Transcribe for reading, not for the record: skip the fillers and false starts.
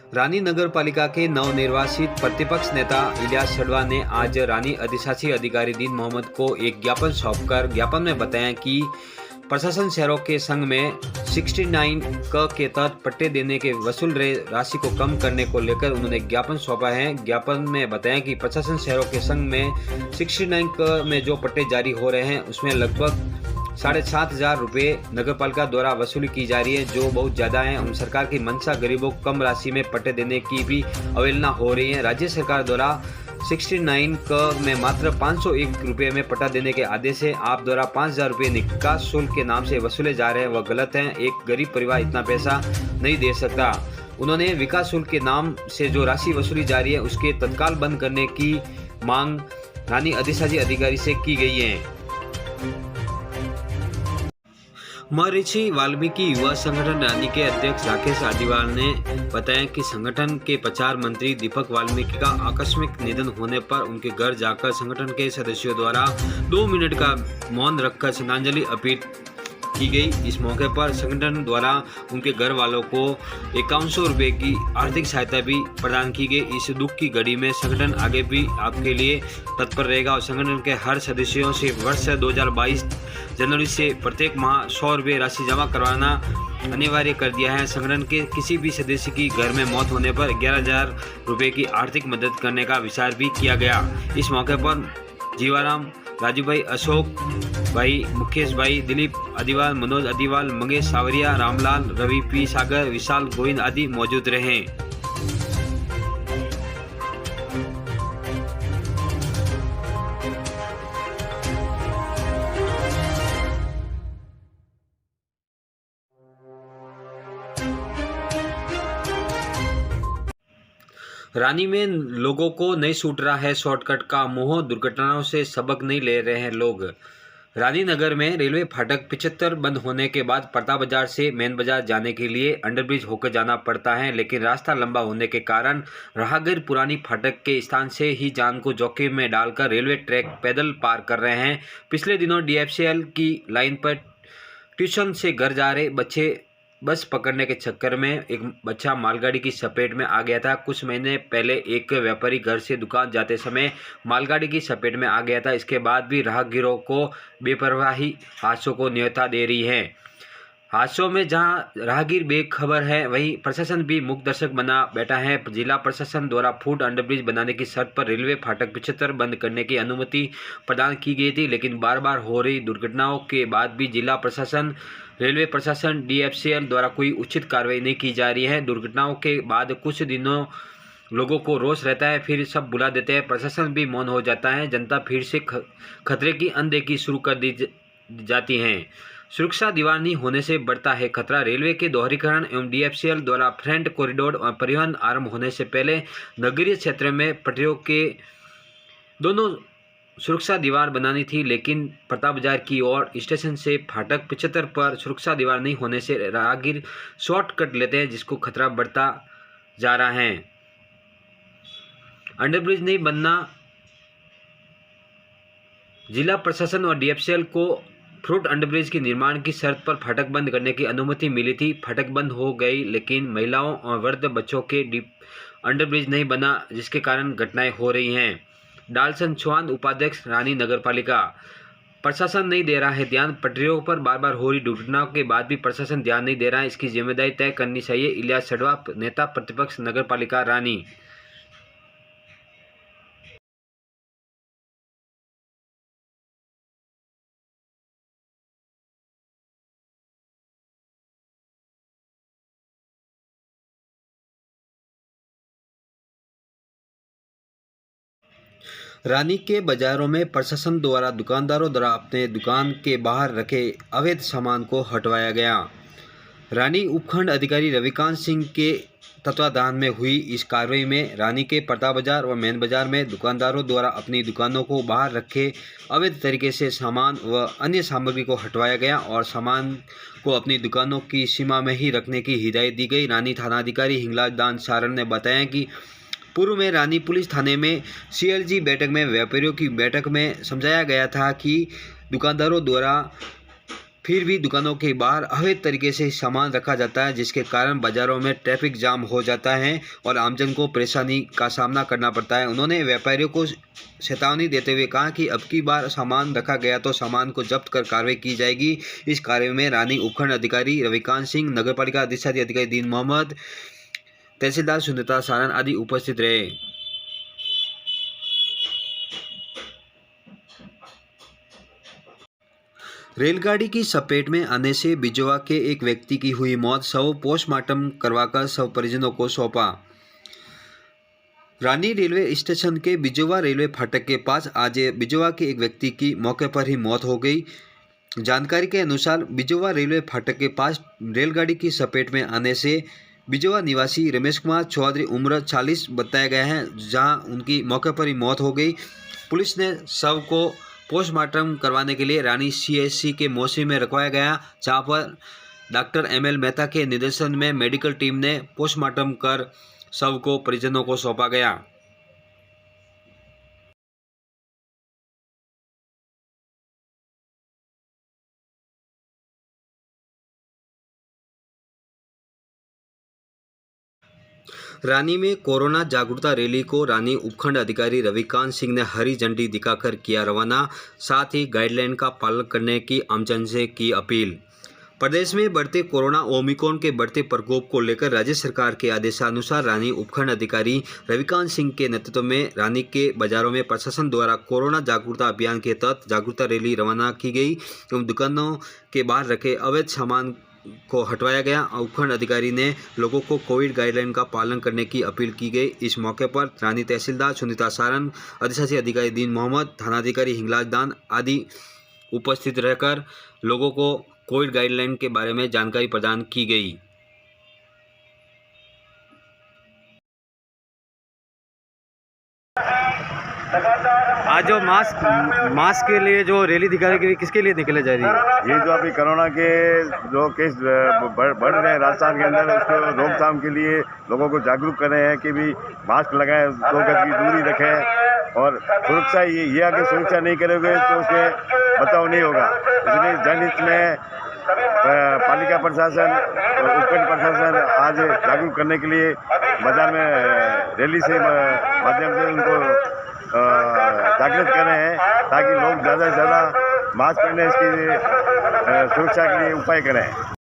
रानी नगर पालिका के नवनिर्वाचित प्रतिपक्ष नेता इलियास छड़वा ने आज रानी अधिशासी अधिकारी दीन मोहम्मद को एक ज्ञापन सौंपकर ज्ञापन में बताया कि प्रशासन शहरों के संघ में 69 क के तहत पट्टे देने के वसूल राशि को कम करने को लेकर उन्होंने ज्ञापन सौंपा है। ज्ञापन में बताया कि प्रशासन शहरों के संघ में 69 क में जो पट्टे जारी हो रहे हैं उसमें लगभग 7,500 रुपये नगरपालिका द्वारा वसूली की जा रही है, जो बहुत ज़्यादा है। उन सरकार की मंशा गरीबों को कम राशि में पट्टे देने की भी अवहेलना हो रही है। राज्य सरकार द्वारा 69 क में मात्र 501 रुपये में पट्टा देने के आदेश है। आप द्वारा 5,000 रुपये निकास शुल्क के नाम से वसूले जा रहे हैं, वह गलत है। एक गरीब परिवार इतना पैसा नहीं दे सकता। उन्होंने विकास शुल्क के नाम से जो राशि वसूली जा रही है उसके तत्काल बंद करने की मांग रानी अधिशासी अधिकारी से की गई है। महर्षि वाल्मीकि युवा संगठन रानी के अध्यक्ष राकेश आदिवाल ने बताया कि संगठन के प्रचार मंत्री दीपक वाल्मीकि का आकस्मिक निधन होने पर उनके घर जाकर संगठन के सदस्यों द्वारा 2 मिनट का मौन रखकर श्रद्धांजलि अर्पित की गई। इस मौके पर संगठन द्वारा उनके घर वालों को 5100 रुपये की आर्थिक सहायता भी प्रदान की गई। इस दुख की घड़ी में संगठन आगे भी आपके लिए तत्पर रहेगा और संगठन के हर सदस्यों से वर्ष 2022 जनवरी से प्रत्येक माह 100 रुपये राशि जमा करवाना अनिवार्य कर दिया है। संगठन के किसी भी सदस्य की घर में मौत होने पर 11,000 रुपये की आर्थिक मदद करने का विचार भी किया गया। इस मौके पर जीवाराम, राजू भाई, अशोक भाई, मुकेश भाई, दिलीप अदिवाल, मनोज अदिवाल, मंगेश सावरिया, रामलाल, रवि पी सागर, विशाल गोविंद आदि मौजूद रहे। रानी में लोगों को नहीं छूट रहा है शॉर्टकट का मोह, दुर्घटनाओं से सबक नहीं ले रहे हैं लोग। रानी नगर में रेलवे फाटक 75 बंद होने के बाद प्रताप बाजार से मेन बाजार जाने के लिए अंडरब्रिज होकर जाना पड़ता है, लेकिन रास्ता लंबा होने के कारण राहगीर पुरानी फाटक के स्थान से ही जान को जोखिम में डालकर रेलवे ट्रैक पैदल पार कर रहे हैं। पिछले दिनों DFCL की लाइन पर ट्यूशन से घर जा रहे बच्चे बस पकड़ने के चक्कर में एक बच्चा मालगाड़ी की चपेट में आ गया था। कुछ महीने पहले एक व्यापारी घर से दुकान जाते समय मालगाड़ी की चपेट में आ गया था। इसके बाद भी राहगीरों को बेपरवाही हादसों को न्योता दे रही है। हादसों में जहां राहगीर बेखबर है, वहीं प्रशासन भी मूक दर्शक बना बैठा है। जिला प्रशासन द्वारा फुट अंडरब्रिज बनाने की शर्त पर रेलवे फाटक 75 बंद करने की अनुमति प्रदान की गई थी, लेकिन बार बार हो रही दुर्घटनाओं के बाद भी जिला प्रशासन, रेलवे प्रशासन, DFCL द्वारा कोई उचित कार्रवाई नहीं की जा रही है। दुर्घटनाओं के बाद कुछ दिनों लोगों को रोष रहता है, फिर सब बुला देते हैं, प्रशासन भी मौन हो जाता है। जनता फिर से खतरे की अनदेखी शुरू कर दी जाती है। सुरक्षा दीवार नहीं होने से बढ़ता है खतरा। रेलवे के दोहरीकरण एवं DFCL द्वारा फ्रंट कॉरिडोर और परिवहन आरंभ होने से पहले नगरीय क्षेत्र में पटरियों के दोनों सुरक्षा दीवार बनानी थी, लेकिन प्रताप बाजार की ओर स्टेशन से फाटक 75 पर सुरक्षा दीवार नहीं होने से राहगीर शॉर्टकट लेते हैं, जिसको खतरा बढ़ता जा रहा है। अंडरब्रिज नहीं बनना, जिला प्रशासन और DFCL को फ्रूट अंडरब्रिज के निर्माण की शर्त पर फाटक बंद करने की अनुमति मिली थी। फाटक बंद हो गई, लेकिन महिलाओं और वृद्ध बच्चों के अंडरब्रिज नहीं बना, जिसके कारण घटनाएं हो रही हैं। डालसन चौहान, उपाध्यक्ष रानी नगर पालिका। प्रशासन नहीं दे रहा है ध्यान। पटरियों पर बार बार हो रही दुर्घटनाओं के बाद भी प्रशासन ध्यान नहीं दे रहा है, इसकी जिम्मेदारी तय करनी चाहिए। इलियास छड़वा, नेता प्रतिपक्ष नगर पालिका रानी। रानी के बाजारों में प्रशासन द्वारा दुकानदारों द्वारा अपने दुकान के बाहर रखे अवैध सामान को हटवाया गया। रानी उपखंड अधिकारी रविकांत सिंह के तत्वाधान में हुई इस कार्रवाई में रानी के प्रताप बाजार व मेन बाजार में दुकानदारों द्वारा अपनी दुकानों को बाहर रखे अवैध तरीके से सामान व अन्य सामग्री को हटवाया गया और सामान को अपनी दुकानों की सीमा में ही रखने की हिदायत दी गई। रानी थानाधिकारी हिंगलाज दान सारण ने बताया कि पूर्व में रानी पुलिस थाने में CLG बैठक में व्यापारियों की बैठक में समझाया गया था कि दुकानदारों द्वारा फिर भी दुकानों के बाहर अवैध तरीके से सामान रखा जाता है, जिसके कारण बाज़ारों में ट्रैफिक जाम हो जाता है और आमजन को परेशानी का सामना करना पड़ता है। उन्होंने व्यापारियों को चेतावनी देते हुए कहा कि अब की बार सामान रखा गया तो सामान को जब्त कर कार्रवाई की जाएगी। इस कार्य में रानी उपखंड अधिकारी रविकांत सिंह, नगरपालिका अधिशासी अधिकारी दीन मोहम्मद, तहसीलदार सुनीता सारन आदि उपस्थित रहे। रेलगाड़ी की चपेट में आने से बिजोवा के एक व्यक्ति की हुई मौत, शव पोस्टमार्टम करवाकर शव परिजनों को सौंपा। रानी रेलवे स्टेशन के बिजोवा रेलवे फाटक के पास आज बिजोवा के एक व्यक्ति की मौके पर ही मौत हो गई। जानकारी के अनुसार बिजोवा रेलवे फाटक के पास रेलगाड़ी की चपेट में आने से बिजोवा निवासी रमेश कुमार चौधरी उम्र 40 बताया गया है, जहां उनकी मौके पर ही मौत हो गई। पुलिस ने शव को पोस्टमार्टम करवाने के लिए रानी CHC के मोर्चे में रखवाया गया, जहां पर डॉक्टर ML मेहता के निर्देशन में मेडिकल टीम ने पोस्टमार्टम कर शव को परिजनों को सौंपा गया। रानी में कोरोना जागरूकता रैली को रानी उपखंड अधिकारी रविकांत सिंह ने हरी झंडी दिखाकर किया रवाना। साथ ही गाइडलाइन का पालन करने की आमजन से की अपील। प्रदेश में बढ़ते कोरोना ओमिक्रॉन के बढ़ते प्रकोप को लेकर राज्य सरकार के आदेशानुसार रानी उपखंड अधिकारी रविकांत सिंह के नेतृत्व में रानी के बाजारों में प्रशासन द्वारा कोरोना जागरूकता अभियान के तहत जागरूकता रैली रवाना की गई एवं दुकानों के बाहर रखे अवैध सामान को हटवाया गया। उपखंड अधिकारी ने लोगों को कोविड गाइडलाइन का पालन करने की अपील की गई। इस मौके पर रानी तहसीलदार सुनीता सारन, अधिशासी अधिकारी दीन मोहम्मद, थानाधिकारी हिंगलाज दान आदि उपस्थित रहकर लोगों को कोविड गाइडलाइन के बारे में जानकारी प्रदान की गई। आज जो मास्क के लिए जो रैली दिखाने के लिए किसके लिए निकले जा रही है? ये जो अभी कोरोना के जो केस बढ़ रहे हैं राजस्थान के अंदर, उसको रोकथाम के लिए लोगों को जागरूक कर रहे हैं कि भी मास्क लगाएं, 2 गज की दूरी रखें और सुरक्षा ये अगर सुरक्षा नहीं करोगे तो उसके बचाव नहीं होगा। इसलिए जनहित में पालिका प्रशासन और उपखंड प्रशासन आज जागरूक करने के लिए बाजार में रैली से माध्यम से उनको जागृत कर रहे हैं, ताकि लोग ज़्यादा से ज़्यादा मास्क पहने इसकी सुरक्षा के लिए उपाय करें।